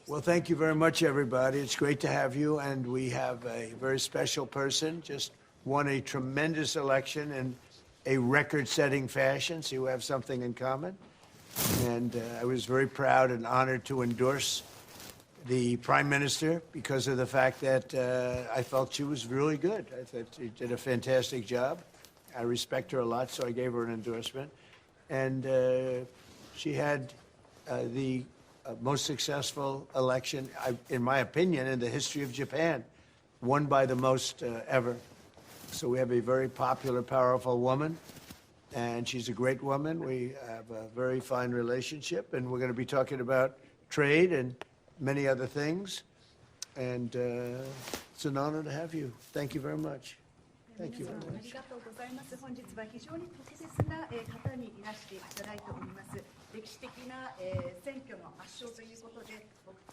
Well, thank you very much, everybody. It's great to have you, and we have a very special person, just won a tremendous election in a record-setting fashion, so you have something in common. And I was very proud and honored to endorse the Prime Minister because of the fact that I felt she was really good. I thought she did a fantastic job. I respect her a lot, so I gave her an endorsement. And she had the most successful election, in my opinion, in the history of Japan, won by the most ever. So we have a very popular, powerful woman, and she's a great woman. We have a very fine relationship, and we're going to be talking about trade and many other things. And it's an honor to have you. Thank you very much. Thank you very much. ありがとうございます。本日は非常に特別な方にいらしていただいております。歴史的な選挙の圧勝ということで、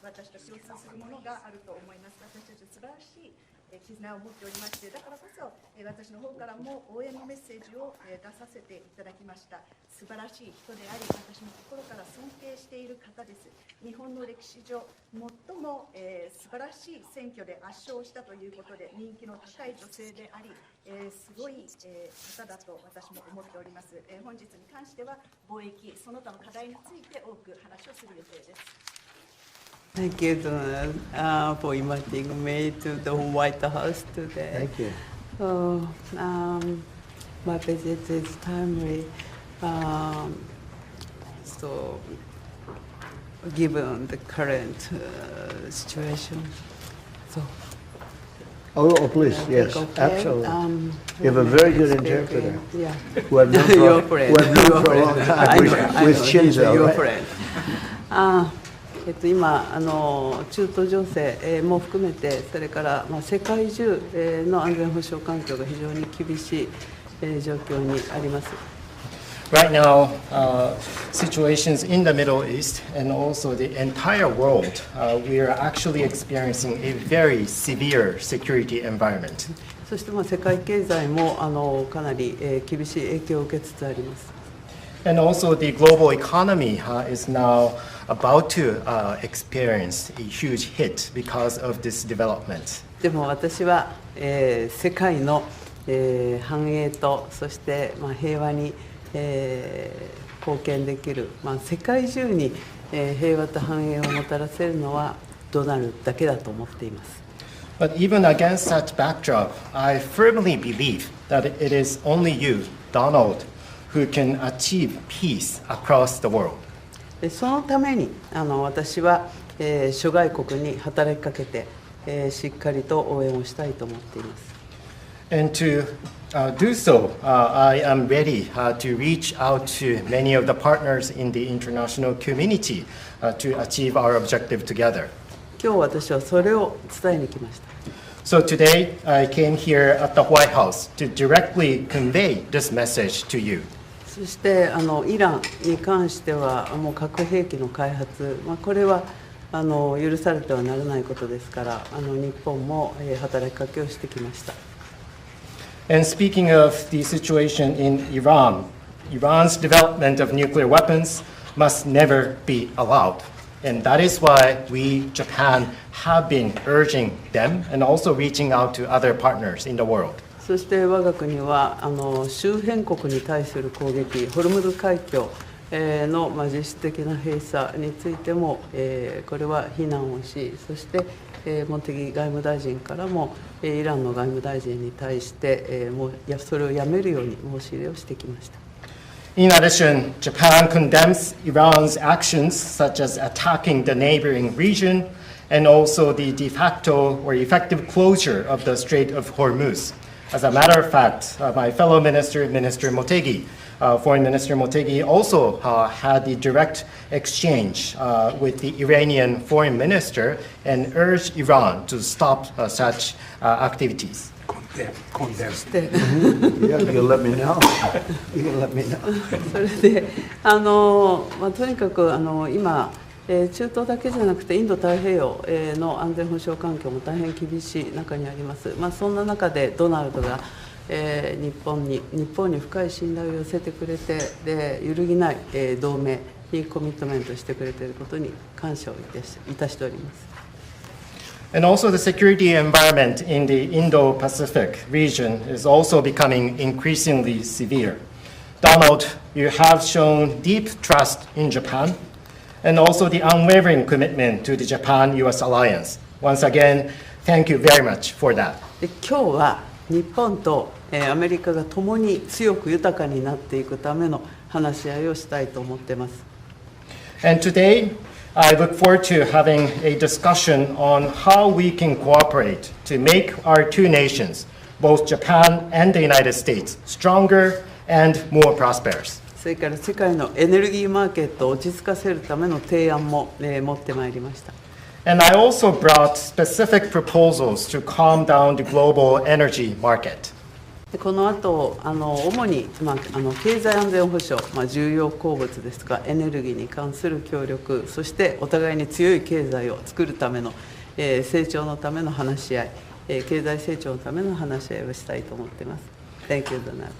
私と共通するものがあると思います。私たち素晴らしい絆を持っておりまして、だからこそ私の方からも応援のメッセージを出させていただきました。素晴らしい人であり、私の心から尊敬している方です。日本の歴史上最も素晴らしい選挙で圧勝したということで人気の高い女性であり、すごい方だと私も思っております。本日に関しては貿易その他の課題について多く話をする予定です。Thank you, Donald, for inviting me to the White House today. Thank you. So, my visit is timely. So, given the current situation, so. Oh, please, yes, Okay. absolutely. You have a very good interpreter. Yeah. Who I've known for, Your friend. who I've known Your for a long friend. time, I with, know, with he's Shinzo, your right? friend. 今中東情勢も含めて、それから世界中の安全保障環境が非常に厳しい状況にあります。Right now, situations in the Middle East and also the entire world, we are actually experiencing a very severe security environment. そして世界経済もかなり厳しい影響を受けつつあります。And also the global economy is now about to experience a huge hit because of this development. でも私は世界の繁栄とそして平和に貢献できる世界中に平和と繁栄をもたらせるのはドナルドだけだと思っています。But even against that backdrop, I firmly believe that it is only you, Donald, who can achieve peace across the world. そのために私は諸外国に働きかけてしっかりと応援をしたいと思っています。And to do so, I am ready to reach out to many of the partners in the international community to achieve our objective together. 今日私はそれを伝えに来ました。So today, I came here at the White House to directly convey this message to you. そしてイランに関してはもう核兵器の開発、これは許されてはならないことですから、日本も働きかけをしてきました。And speaking of the situation in Iran, Iran's development of nuclear weapons must never be allowed. And that is why we, Japan, have been urging them and also reaching out to other partners in the world. そして我が国は周辺国に対する攻撃、ホルムズ海峡の実質的な閉鎖についてもこれは非難をし、そして茂木外務大臣からもイランの外務大臣に対してそれをやめるように申し入れをしてきました。In addition, Japan condemns Iran's actions such as attacking the neighboring region and also the de facto or effective closure of the Strait of Hormuz. As a matter of fact, my fellow minister, Minister Motegi, Foreign Minister Motegi, also had the direct exchange with the Iranian foreign minister and urged Iran to stop such activities. You'll let me know. You'll let me know. それでとにかく今中東だけじゃなくてインド太平洋の安全保障環境も大変厳しい中にあります。そんな中でドナルドが日本に深い信頼を寄せてくれて、で揺るぎない同盟にコミットメントしてくれていることに感謝をいたしております。And also the security environment in the Indo-Pacific region is also becoming increasingly severe. Donald, you have shown deep trust in Japan and also the unwavering commitment to the Japan-US alliance. Once again, thank you very much for that. で今日は日本とアメリカが共に強く豊かになっていくための話し合いをしたいと思っています。And today, I look forward to having a discussion on how we can cooperate to make our two nations, both Japan and the United States, stronger and more prosperous. それから世界のエネルギーマーケットを落ち着かせるための提案も持ってまいりました。And I also brought specific proposals to calm down the global energy market. でこの後主に、経済安全保障、重要鉱物ですとかエネルギーに関する協力、そしてお互いに強い経済を作るための、成長のための話し合い、経済成長のための話し合いをしたいと思っています。Thank you, Donald.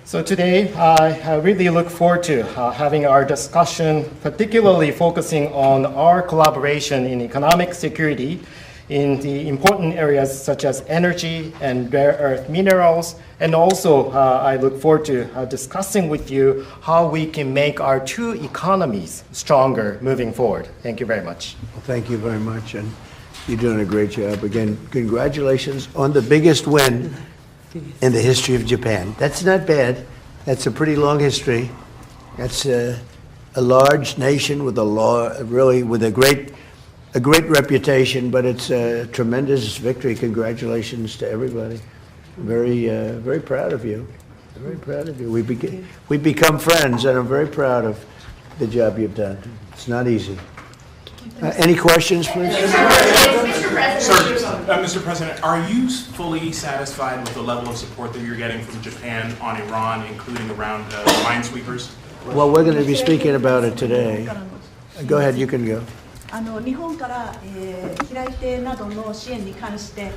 So today, I really look forward to having our discussion, particularly focusing on our collaboration in economic security in the important areas such as energy and rare earth minerals. And also, I look forward to discussing with you how we can make our two economies stronger moving forward. Thank you very much. Well, thank you very much, and you're doing a great job. Again, congratulations on the biggest win in the history of Japan. That's not bad. That's a pretty long history. That's a large nation with with a great reputation, but it's a tremendous victory. Congratulations to everybody. Very proud of you. Very proud of you. We've become friends, and I'm very proud of the job you've done. It's not easy. Any questions, please? Mr. President, are you fully satisfied with the level of support that you're getting from Japan on Iran, including around minesweepers? Well, we're going to be speaking about it today. Go ahead, you can go. 日本から、平井邸などの支援に関して、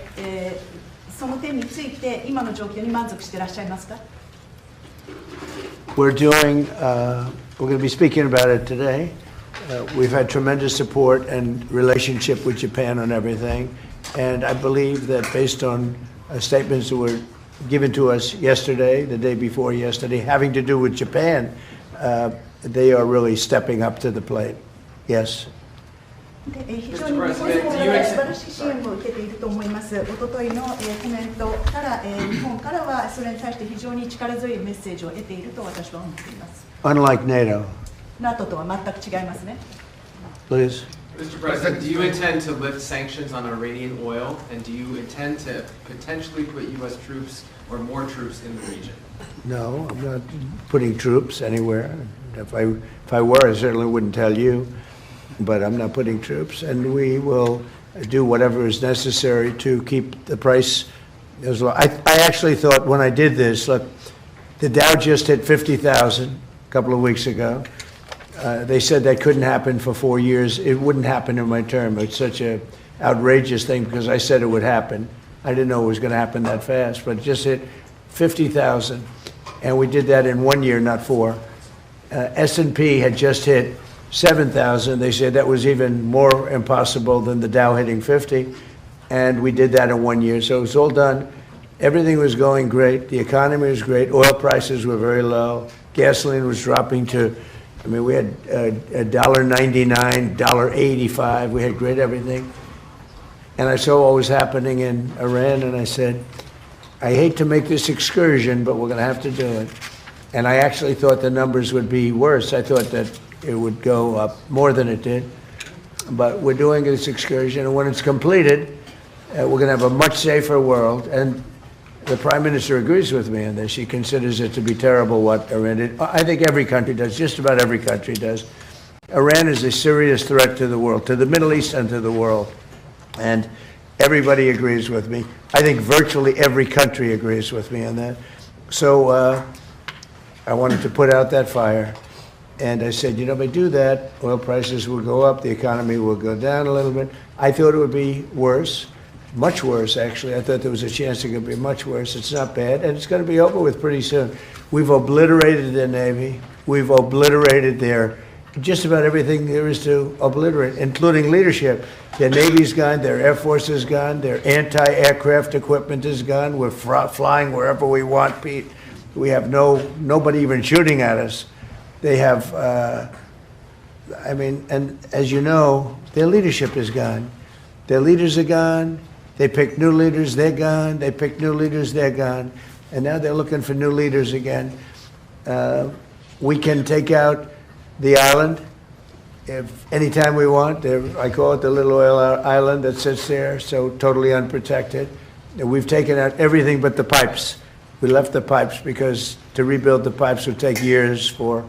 その点について今の状況に満足していらっしゃいますか？ We're going to be speaking about it today. We've had tremendous support and relationship with Japan on everything, and I believe that based on statements that were given to us yesterday, the day before yesterday, having to do with Japan, they are really stepping up to the plate. Yes. 非常に日本政府から素晴らしい支援を受けていると思います。おとといのコメントから、日本からはそれに対して非常に力強いメッセージを得ていると私は思っています。Unlike NATO. NATO とは全く違いますね。Please. Mr. President, do you intend to lift sanctions on Iranian oil, and do you intend to potentially put U.S. troops or more troops in the region? No, I'm not putting troops anywhere. If I were, I certainly wouldn't tell you. But I'm not putting troops, and we will do whatever is necessary to keep the price as low. I actually thought when I did this, look, the Dow just hit 50,000 a couple of weeks ago. They said that couldn't happen for 4 years. It wouldn't happen in my term. It's such an outrageous thing because I said it would happen. I didn't know it was going to happen that fast, but it just hit 50,000, and we did that in 1 year, not 4. S&P had just hit 7,000. They said that was even more impossible than the Dow hitting 50, and we did that in 1 year. So it was all done. Everything was going great. The economy was great. Oil prices were very low. Gasoline was dropping to, we had $1.99, $1.85. We had great everything. And I saw what was happening in Iran, and I said, I hate to make this excursion, but we're going to have to do it. And I actually thought the numbers would be worse. I thought that it would go up more than it did. But we're doing this excursion, and when it's completed, we're going to have a much safer world. And the Prime Minister agrees with me on this. She considers it to be terrible what Iran did. I think every country does, just about every country does. Iran is a serious threat to the world, to the Middle East and to the world. And everybody agrees with me. I think virtually every country agrees with me on that. So I wanted to put out that fire. And I said, if I do that, oil prices will go up, the economy will go down a little bit. I thought it would be worse, much worse, actually. I thought there was a chance it could be much worse. It's not bad, and it's going to be over with pretty soon. We've obliterated their Navy. We've obliterated their just about everything there is to obliterate, including leadership. Their Navy's gone, their Air Force is gone, their anti-aircraft equipment is gone. We're flying wherever we want, Pete. We have nobody even shooting at us. They have, and as you know, their leadership is gone. Their leaders are gone. They pick new leaders, they're gone. They pick new leaders, they're gone. And now they're looking for new leaders again. We can take out the island anytime we want. I call it the little oil island that sits there, so totally unprotected. We've taken out everything but the pipes. We left the pipes because to rebuild the pipes would take years for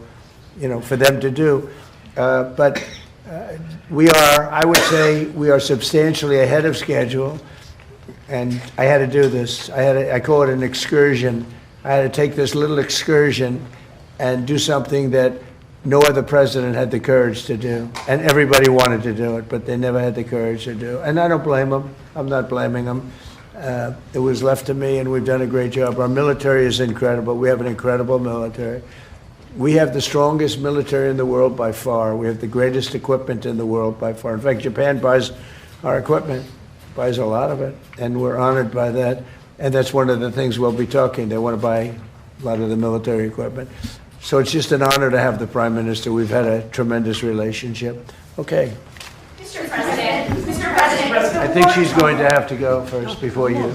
them to do. But I would say we are substantially ahead of schedule. And I had to do this. I call it an excursion. I had to take this little excursion and do something that no other president had the courage to do. And everybody wanted to do it, but they never had the courage to do it. And I don't blame them. I'm not blaming them. It was left to me, and we've done a great job. Our military is incredible. We have an incredible military. We have the strongest military in the world by far. We have the greatest equipment in the world by far. In fact, Japan buys our equipment, buys a lot of it, and we're honored by that. And that's one of the things we'll be talking. They want to buy a lot of the military equipment. So it's just an honor to have the Prime Minister. We've had a tremendous relationship. Okay. Mr. President. I think she's going to have to go first before you.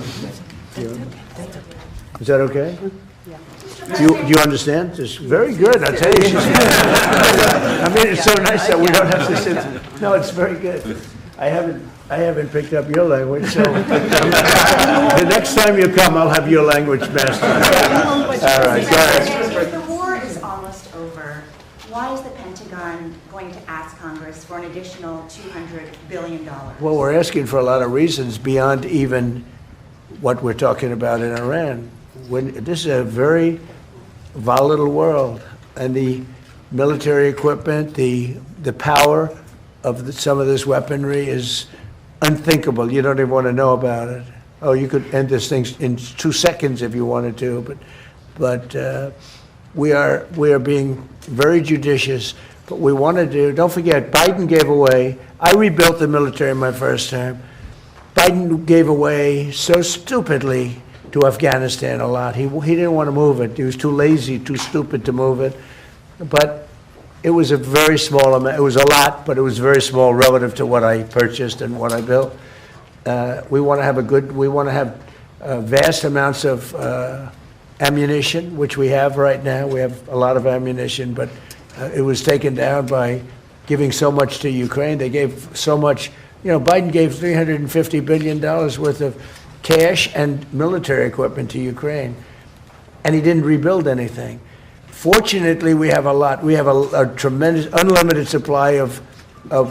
Is that okay? Do you understand? It's very good. I tell you. It's so nice that we don't have to sit. No, it's very good. I haven't picked up your language, so the next time you come, I'll have your language mastered. All right, go ahead. The war is almost over. Why is the Pentagon going to ask Congress for an additional $200 billion? Well, we're asking for a lot of reasons beyond even what we're talking about in Iran. This is a very volatile world, and the military equipment, the power of some of this weaponry is unthinkable. You don't even want to know about it. Oh, you could end this thing in 2 seconds if you wanted to, but we are being very judicious. But we want to do. Don't forget, Biden gave away. I rebuilt the military in my first term. Biden gave away so stupidly to Afghanistan a lot. He didn't want to move it. He was too lazy, too stupid to move it. But it was a very small amount. It was a lot, but it was very small relative to what I purchased and what I built. We want to have vast amounts of ammunition, which we have right now. We have a lot of ammunition, but it was taken down by giving so much to Ukraine. They gave so much. Biden gave $350 billion worth of cash and military equipment to Ukraine, and he didn't rebuild anything. Fortunately, we have a lot. We have a tremendous, unlimited supply of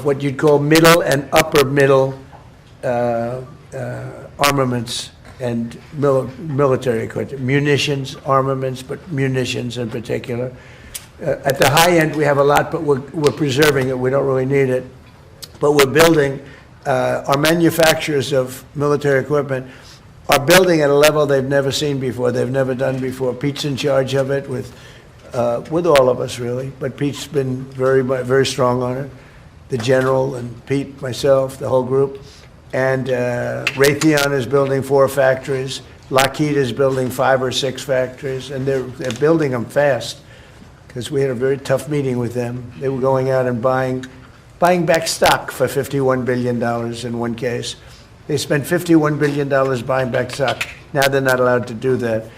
what you'd call middle and upper middle armaments and military equipment, munitions, armaments, but munitions in particular. At the high end, we have a lot, but we're preserving it. We don't really need it, but we're building. Our manufacturers of military equipment are building at a level they've never seen before. They've never done before. Pete's in charge of it with all of us, really. But Pete's been very, very strong on it. The general and Pete, myself, the whole group. And Raytheon is building 4 factories. Lockheed is building 5 or 6 factories. And they're building them fast because we had a very tough meeting with them. They were going out and buying back stock for $51 billion in one case. They spent $51 billion buying back stock. Now they're not allowed to do that.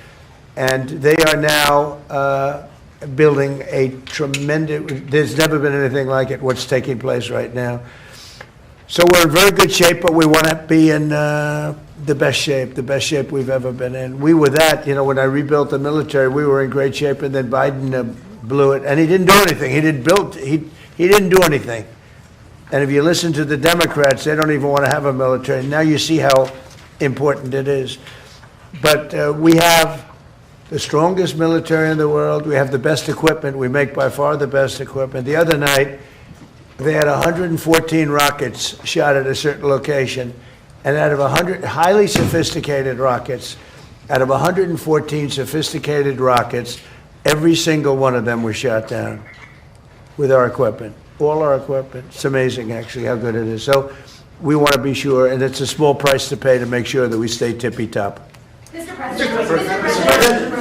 And they are now building a tremendous, there's never been anything like it, what's taking place right now. So we're in very good shape, but we want to be in the best shape we've ever been in. We were that, when I rebuilt the military, we were in great shape, and then Biden blew it, and he didn't do anything. He didn't do anything. And if you listen to the Democrats, they don't even want to have a military. Now you see how important it is. But we have the strongest military in the world. We have the best equipment. We make by far the best equipment. The other night, they had 114 rockets shot at a certain location. And out of 100 highly sophisticated rockets, out of 114 sophisticated rockets, every single one of them was shot down. with our equipment, all our equipment. It's amazing, actually, how good it is. So we want to be sure, and it's a small price to pay to make sure that we stay tippy-top. Mr. President, you said...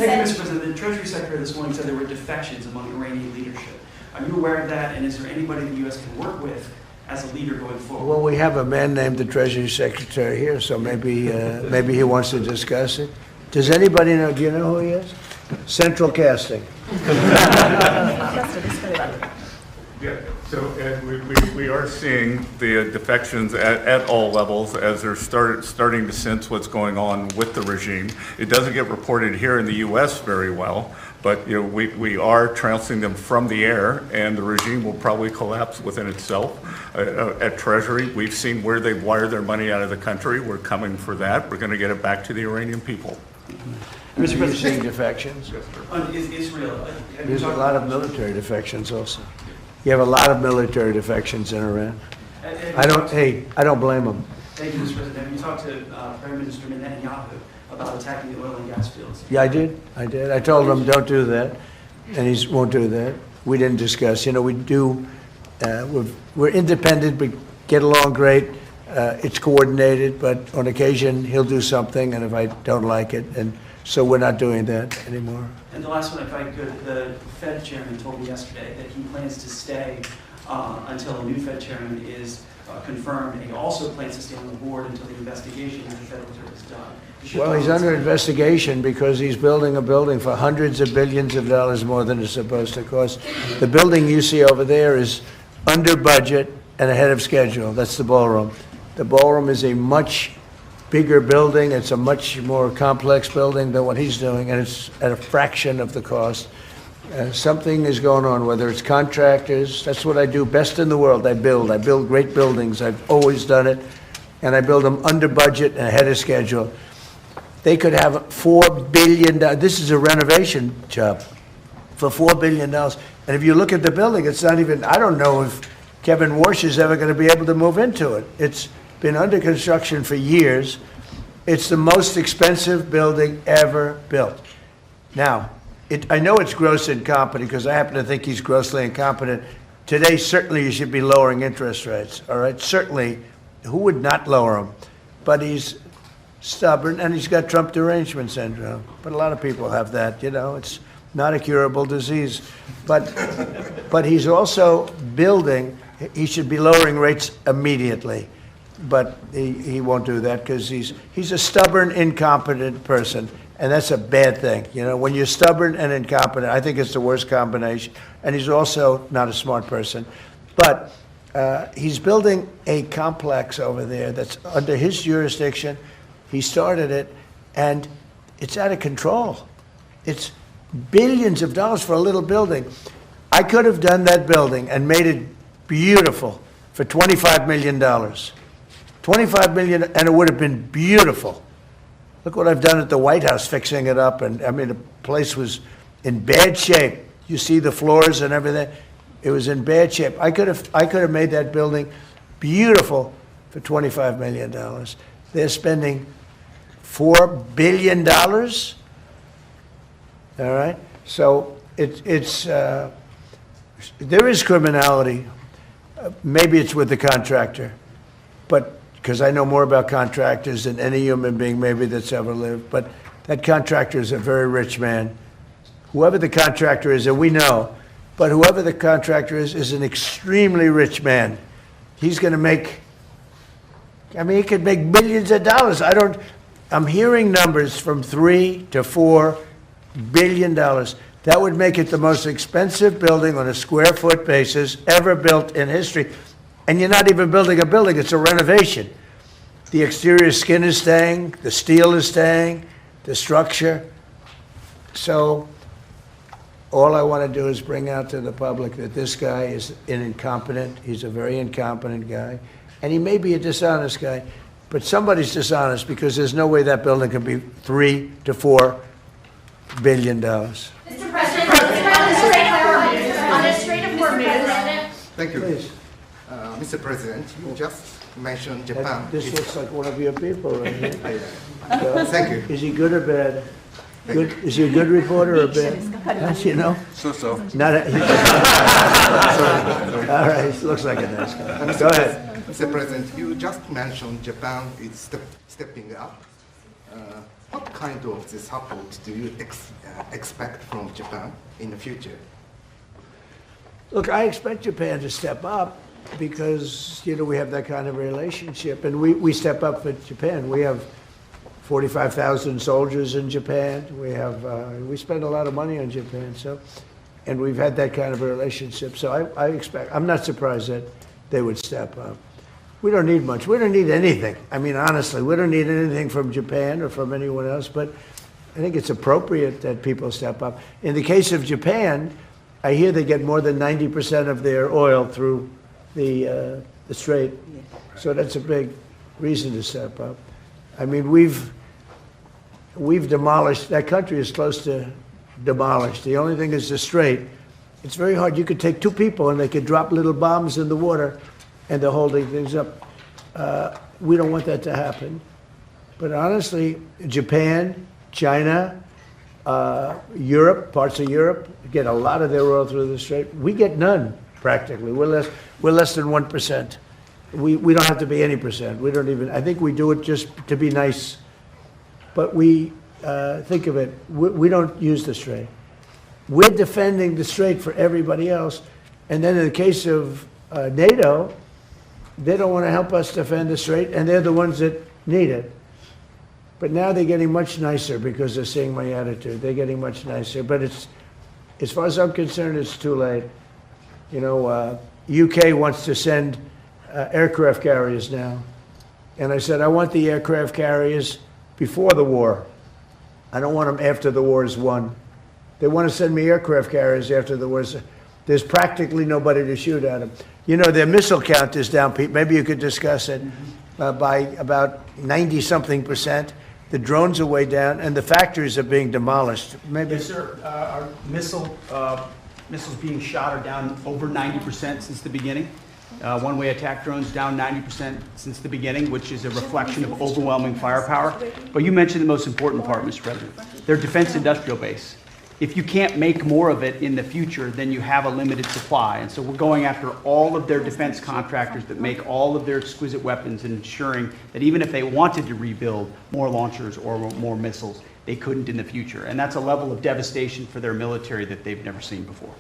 Mr. President, the Treasury Secretary this morning said there were defections among Iranian leadership. Are you aware of that, and is there anybody the U.S. can work with as a leader going forward? Well, we have a man named the Treasury Secretary here, so maybe he wants to discuss it. Does anybody know? Do you know who he is? Central Casting. Yeah, so Ed, we are seeing the defections at all levels as they're starting to sense what's going on with the regime. It doesn't get reported here in the U.S. very well, but we are trouncing them from the air, and the regime will probably collapse within itself. At Treasury, we've seen where they've wired their money out of the country. We're coming for that. We're going to get it back to the Iranian people. Are you seeing defections? Is Israel... There's a lot of military defections also. You have a lot of military defections in Iran. I don't blame them. Thank you, Mr. President. Have you talked to Prime Minister Netanyahu about attacking the oil and gas fields? Yeah, I did. I told him don't do that, and he won't do that. We didn't discuss. We do. We're independent. We get along great. It's coordinated, but on occasion he'll do something, and if I don't like it, and so we're not doing that anymore. And the last one, if I could, the Fed chairman told me yesterday that he plans to stay until a new Fed chairman is confirmed, and he also plans to stay on the board until the investigation into the Federal Reserve is done. Well, he's under investigation because he's building a building for hundreds of billions of dollars more than it's supposed to cost. The building you see over there is under budget and ahead of schedule. That's the ballroom. The ballroom is a much bigger building. It's a much more complex building than what he's doing, and it's at a fraction of the cost. Something is going on, whether it's contractors. That's what I do best in the world. I build great buildings. I've always done it, and I build them under budget and ahead of schedule. They could have $4 billion. This is a renovation job for $4 billion. And if you look at the building, it's not even, I don't know if Kevin Warsh is ever going to be able to move into it. It's been under construction for years. It's the most expensive building ever built. Now, I know it's gross incompetent because I happen to think he's grossly incompetent. Today, certainly you should be lowering interest rates, all right? Certainly, who would not lower them? But he's stubborn, and he's got Trump derangement syndrome. But a lot of people have that, It's not a curable disease. But he's also building, he should be lowering rates immediately. But he won't do that because he's a stubborn, incompetent person, and that's a bad thing. When you're stubborn and incompetent, I think it's the worst combination. And he's also not a smart person. But he's building a complex over there that's under his jurisdiction. He started it, and it's out of control. It's billions of dollars for a little building. I could have done that building and made it beautiful for $25 million. $25 million, and it would have been beautiful. Look what I've done at the White House, fixing it up, and the place was in bad shape. You see the floors and everything. It was in bad shape. I could have made that building beautiful for $25 million. They're spending $4 billion. All right, so there is criminality. Maybe it's with the contractor, but because I know more about contractors than any human being maybe that's ever lived. But that contractor is a very rich man. Whoever the contractor is, and we know, but whoever the contractor is an extremely rich man. He's going to make, he could make millions of dollars. I'm hearing numbers from $3 to $4 billion. That would make it the most expensive building on a square foot basis ever built in history. And you're not even building a building, it's a renovation. The exterior skin is staying, the steel is staying, the structure. So all I want to do is bring out to the public that this guy is incompetent. He's a very incompetent guy. And he may be a dishonest guy, but somebody's dishonest because there's no way that building can be $3 to $4 billion. Mr. President, on the Strait of Hormuz. Thank you. Please. Mr. President, you just mentioned Japan. This looks like one of your people right here. Thank you. Is he good or bad? Good. Is he a good reporter or bad? You know? So. Not a, all right, he looks like a nice guy. Go ahead. Mr. President, you just mentioned Japan is stepping up. What kind of support do you expect from Japan in the future? Look, I expect Japan to step up because, you know, we have that kind of relationship. And we step up for Japan. We have 45,000 soldiers in Japan. We spend a lot of money on Japan. And we've had that kind of a relationship. So I'm not surprised that they would step up. We don't need much. We don't need anything. I mean, honestly, we don't need anything from Japan or from anyone else. But I think it's appropriate that people step up. In the case of Japan, I hear they get more than 90% of their oil through the strait. So that's a big reason to step up. I mean, we've demolished, that country is close to demolished. The only thing is the strait. It's very hard. You could take two people and they could drop little bombs in the water and they're holding things up. We don't want that to happen. But honestly, Japan, China, Europe, parts of Europe, get a lot of their oil through the strait. We get none, practically. We're less than 1%. We don't have to be any percent. We don't even, I think we do it just to be nice. But we think of it, we don't use the strait. We're defending the strait for everybody else. And then in the case of NATO, they don't want to help us defend the strait, and they're the ones that need it. But now they're getting much nicer because they're seeing my attitude. They're getting much nicer. But it's, as far as I'm concerned, it's too late. You know, UK wants to send aircraft carriers now. And I said, I want the aircraft carriers before the war. I don't want them after the war is won. They want to send me aircraft carriers after the war is. There's practically nobody to shoot at them. You know, their missile count is down, Pete. Maybe you could discuss it by about 90-something%. The drones are way down, and the factories are being demolished. Maybe. Yes, sir. Our missiles being shot are down over 90% since the beginning. One-way attack drones down 90% since the beginning, which is a reflection of overwhelming firepower. But you mentioned the most important part, Mr. President. Their defense industrial base. If you can't make more of it in the future, then you have a limited supply. And so we're going after all of their defense contractors that make all of their exquisite weapons and ensuring that even if they wanted to rebuild more launchers or more missiles, they couldn't in the future. And that's a level of devastation for their military that they've never seen before.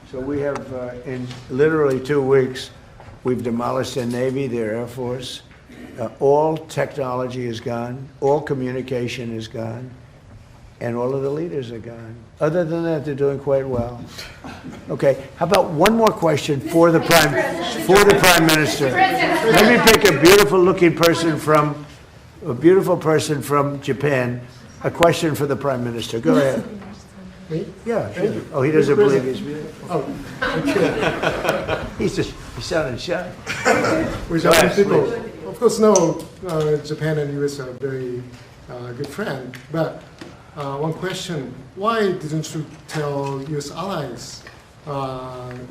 So we have, in literally 2 weeks, we've demolished their Navy, their Air Force. All technology is gone. All communication is gone. And all of the leaders are gone. Other than that, they're doing quite well. Okay, how about one more question for the Prime Minister? Let me pick a beautiful-looking person from Japan. A question for the Prime Minister. Go ahead. Me? Yeah. Sure. Oh, he doesn't believe he's beautiful. Oh, okay. He's sounding shy. We're Japanese people. Of course, no, Japan and US are very good friends. But one question, why didn't you tell US allies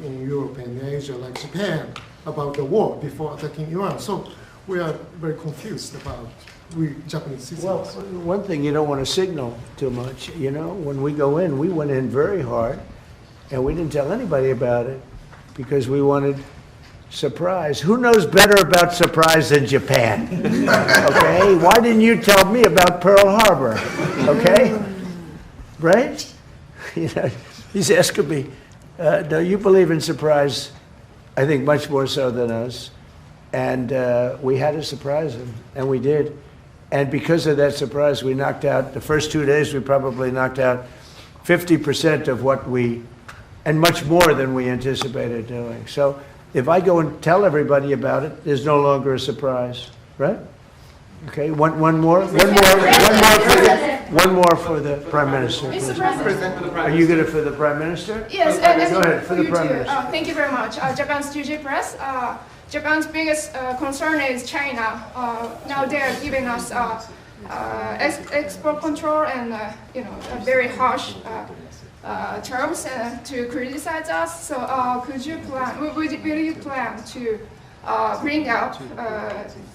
in Europe and Asia, like Japan, about the war before attacking Iran? So we are very confused about we Japanese citizens. Well, one thing, you don't want to signal too much. You know, when we go in, we went in very hard, and we didn't tell anybody about it because we wanted surprise. Who knows better about surprise than Japan? Okay, why didn't you tell me about Pearl Harbor? Okay, right? You know, he's asking me. No, you believe in surprise, I think much more so than us, and we had to surprise him, and we did. And because of that surprise, we knocked out, the first 2 days, we probably knocked out 50% of what and much more than we anticipated doing. So if I go and tell everybody about it, there's no longer a surprise, right? Okay, one more for the Prime Minister. Mr. President. Are you good for the Prime Minister? Yes, go ahead, for the Prime Minister. Thank you very much. Japan's TJ Press. Japan's biggest concern is China. Now they are giving us export control and very harsh terms to criticize us. So could you plan? Will you plan to bring out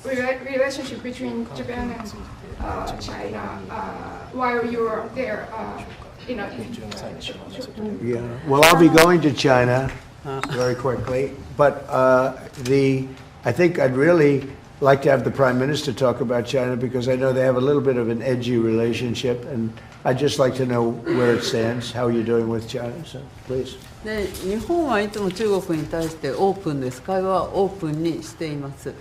relationship between Japan and China while you are there. Yeah. Well, I'll be going to China very quickly, but I think I'd really like to have the Prime Minister talk about China because I know they have a little bit of an edgy relationship, and I'd just like to know where it stands, how you're doing with China. So, please. で日本はいつも中国に対してオープンです。会話はオープンにしています。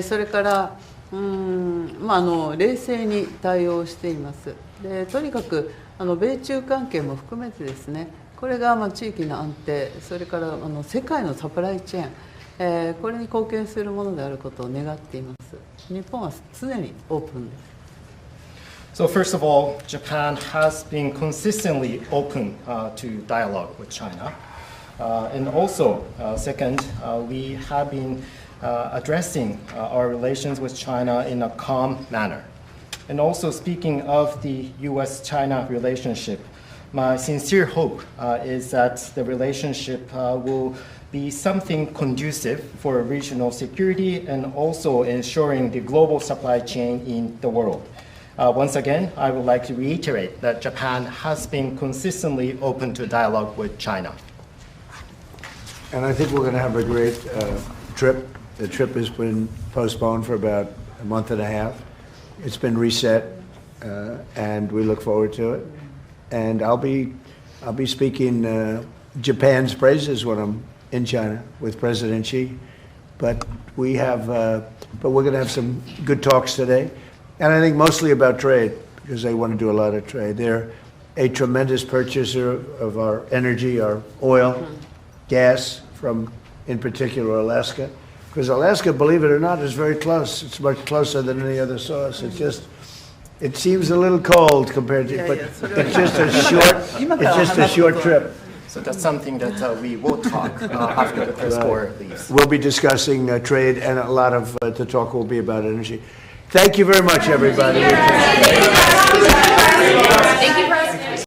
それから冷静に対応しています。でとにかく米中関係も含めてですね、これが地域の安定、それから世界のサプライチェーン、これに貢献するものであることを願っています。日本は常にオープンです。So first of all, Japan has been consistently open to dialogue with China. And also, second, we have been addressing our relations with China in a calm manner. And also, speaking of the US-China relationship, my sincere hope is that the relationship will be something conducive for regional security and also ensuring the global supply chain in the world. Once again, I would like to reiterate that Japan has been consistently open to dialogue with China. And I think we're going to have a great trip. The trip has been postponed for about a month and a half. It's been reset, and we look forward to it. And I'll be speaking Japan's praises when I'm in China with President Xi. But we're going to have some good talks today. And I think mostly about trade, because they want to do a lot of trade. They're a tremendous purchaser of our energy, our oil, gas from, in particular, Alaska. Because Alaska, believe it or not, is very close. It's much closer than any other source. It seems a little cold compared to, but it's just a short trip. So that's something that we will talk after the press corps leaves. We'll be discussing trade, and a lot of the talk will be about energy. Thank you very much, everybody.